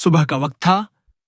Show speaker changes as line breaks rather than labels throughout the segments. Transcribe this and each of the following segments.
सुबह का वक्त था।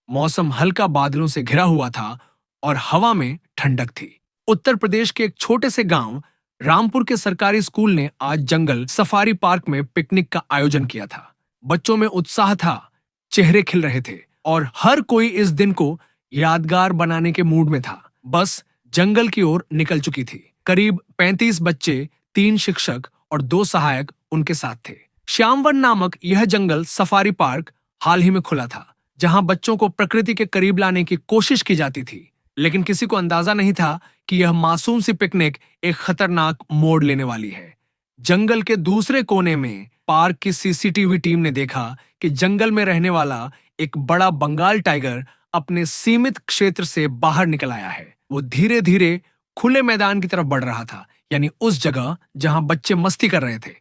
मौसम हल्का बादलों से घिरा हुआ था और हवा में ठंडक थी। उत्तर प्रदेश के एक छोटे से गांव रामपुर के सरकारी स्कूल ने आज जंगल सफारी पार्क में पिकनिक का आयोजन किया था। बच्चों में उत्साह था, चेहरे खिल रहे थे और हर कोई इस दिन को यादगार बनाने के मूड में था। बस जंगल की ओर निकल चुकी थी। करीब 35 बच्चे, 3 शिक्षक और 2 सहायक उनके साथ थे। श्यामवन नामक यह जंगल सफारी पार्क हाल ही में खुला था, जहां बच्चों को प्रकृति के करीब लाने की कोशिश की जाती थी। लेकिन किसी को अंदाजा नहीं था कि यह मासूम सी पिकनिक एक खतरनाक मोड़ लेने वाली है। जंगल के दूसरे कोने में पार्क की सीसीटीवी टीम ने देखा कि जंगल में रहने वाला एक बड़ा बंगाल टाइगर अपने सीमित क्षेत्र से बाहर निकल आया है। वो धीरे धीरे खुले मैदान की तरफ बढ़ रहा था, यानी उस जगह जहां बच्चे मस्ती कर रहे थे।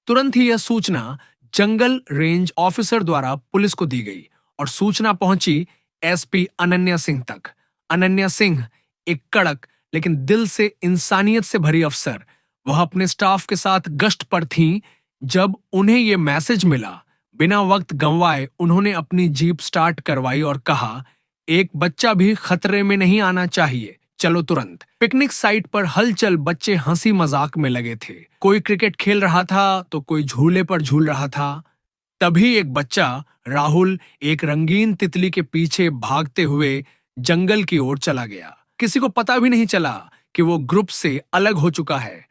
तुरंत ही यह सूचना जंगल रेंज ऑफिसर द्वारा पुलिस को दी गई और सूचना पहुंची एसपी अनन्या सिंह तक। अनन्या सिंह एक कड़क लेकिन दिल से इंसानियत से भरी अफसर, वह अपने स्टाफ के साथ गश्त पर थीं। जब उन्हें यह मैसेज मिला, बिना वक्त गंवाए उन्होंने अपनी जीप स्टार्ट करवाई और कहा, एक बच्चा भी खतरे में नहीं आना चाहिए, चलो तुरंत। पिकनिक साइट पर हलचल, बच्चे हंसी मजाक में लगे थे। कोई क्रिकेट खेल रहा था तो कोई झूले पर झूल रहा था। तभी एक बच्चा, राहुल, एक रंगीन तितली के पीछे भागते हुए जंगल की ओर चला गया। किसी को पता भी नहीं चला कि वो ग्रुप से अलग हो चुका है।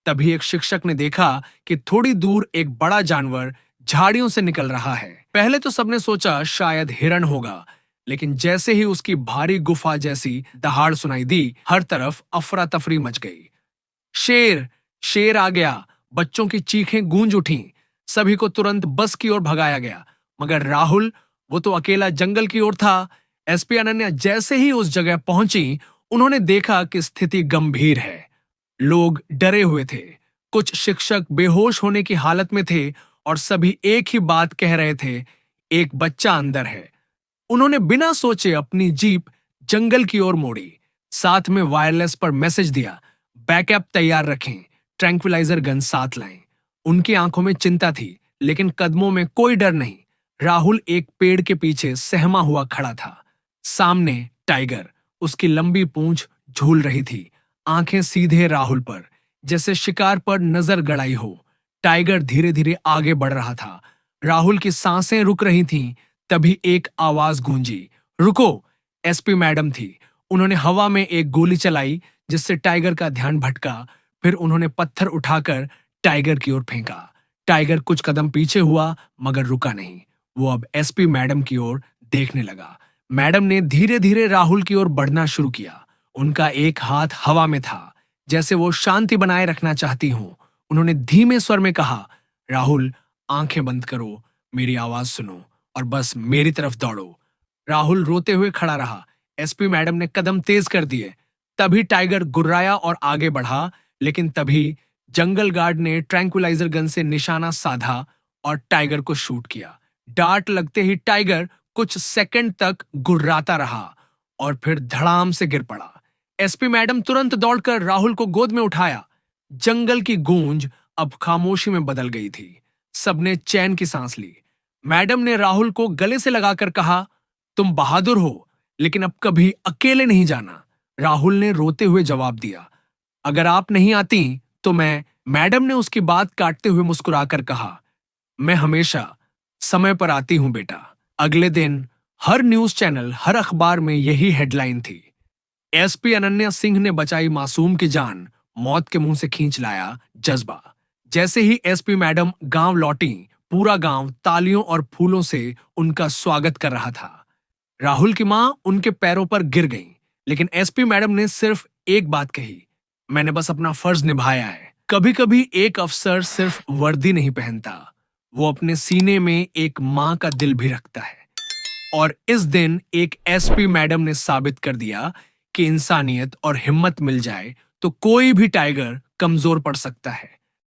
तभी एक शिक्षक ने देखा कि थोड़ी दूर एक बड़ा जानवर झाड़ियों से निकल रहा है। पहले तो सबने सोचा शायद हिरण होगा, लेकिन जैसे ही उसकी भारी गुफा जैसी दहाड़ सुनाई दी, हर तरफ अफरा तफरी मच गई। शेर, शेर आ गया! बच्चों की चीखें गूंज उठीं। सभी को तुरंत बस की ओर भगाया गया, मगर राहुल, वो तो अकेला जंगल की ओर था। एसपी अनन्या जैसे ही उस जगह पहुंची, उन्होंने देखा कि स्थिति गंभीर है। लोग डरे हुए थे, कुछ शिक्षक बेहोश होने की हालत में थे और सभी एक ही बात कह रहे थे, एक बच्चा अंदर है। उन्होंने बिना सोचे अपनी जीप जंगल की ओर मोड़ी, साथ में वायरलेस पर मैसेज दिया, बैकअप तैयार रखें, ट्रैंक्विलाइजर गन साथ लाएं। उनकी आंखों में चिंता थी, लेकिन कदमों में कोई डर नहीं। राहुल एक पेड़ के पीछे सहमा हुआ खड़ा था। सामने टाइगर, उसकी लंबी पूंछ झूल रही थी, आंखें सीधे राहुल पर, जैसे शिकार पर नजर गड़ाई हो। टाइगर धीरे धीरे आगे बढ़ रहा था। राहुल की सांसें रुक रही थीं। तभी एक आवाज गूंजी, रुको! एसपी मैडम थी। उन्होंने हवा में एक गोली चलाई, जिससे टाइगर का ध्यान भटका। फिर उन्होंने पत्थर उठाकर टाइगर की ओर फेंका। टाइगर कुछ कदम पीछे हुआ, मगर रुका नहीं। वो अब एसपी मैडम की ओर देखने लगा। मैडम ने धीरे धीरे राहुल की ओर बढ़ना शुरू किया। उनका एक हाथ हवा में था, जैसे वो शांति बनाए रखना चाहती हों। उन्होंने धीमे स्वर में कहा, राहुल, आंखें बंद करो, मेरी आवाज सुनो और बस मेरी तरफ दौड़ो। राहुल रोते हुए खड़ा रहा। एसपी मैडम ने कदम तेज कर दिए। तभी टाइगर गुर्राया और आगे बढ़ा, लेकिन तभी जंगल गार्ड ने ट्रैंक्विलाइजर गन से निशाना साधा और टाइगर को शूट किया। डार्ट लगते ही टाइगर कुछ सेकंड तक गुर्राता रहा और फिर धड़ाम से गिर पड़ा। एसपी मैडम तुरंत दौड़कर राहुल को गोद में उठाया। जंगल की गूंज अब खामोशी में बदल गई थी। सबने चैन की सांस ली। मैडम ने राहुल को गले से लगाकर कहा, तुम बहादुर हो, लेकिन अब कभी अकेले नहीं जाना। राहुल ने रोते हुए जवाब दिया, अगर आप नहीं आती तो मैं। मैडम ने उसकी बात काटते हुए मुस्कुराकर कहा, मैं हमेशा समय पर आती हूं बेटा। अगले दिन हर न्यूज चैनल, हर अखबार में यही हेडलाइन थी, एसपी अनन्या सिंह ने बचाई मासूम की जान, मौत के मुंह से खींच लाया जज्बा। जैसे ही एसपी मैडम गांव लौटी, पूरा गांव तालियों और फूलों से उनका स्वागत कर रहा था। राहुल की मां उनके पैरों पर गिर गई, लेकिन एसपी मैडम ने सिर्फ एक बात कही, मैंने बस अपना फर्ज निभाया है। कभी कभी एक अफसर सिर्फ वर्दी नहीं पहनता, वो अपने सीने में एक मां का दिल भी रखता है। और इस दिन एक एसपी मैडम ने साबित कर दिया कि इंसानियत और हिम्मत मिल जाए तो कोई भी टाइगर कमजोर पड़ सकता है।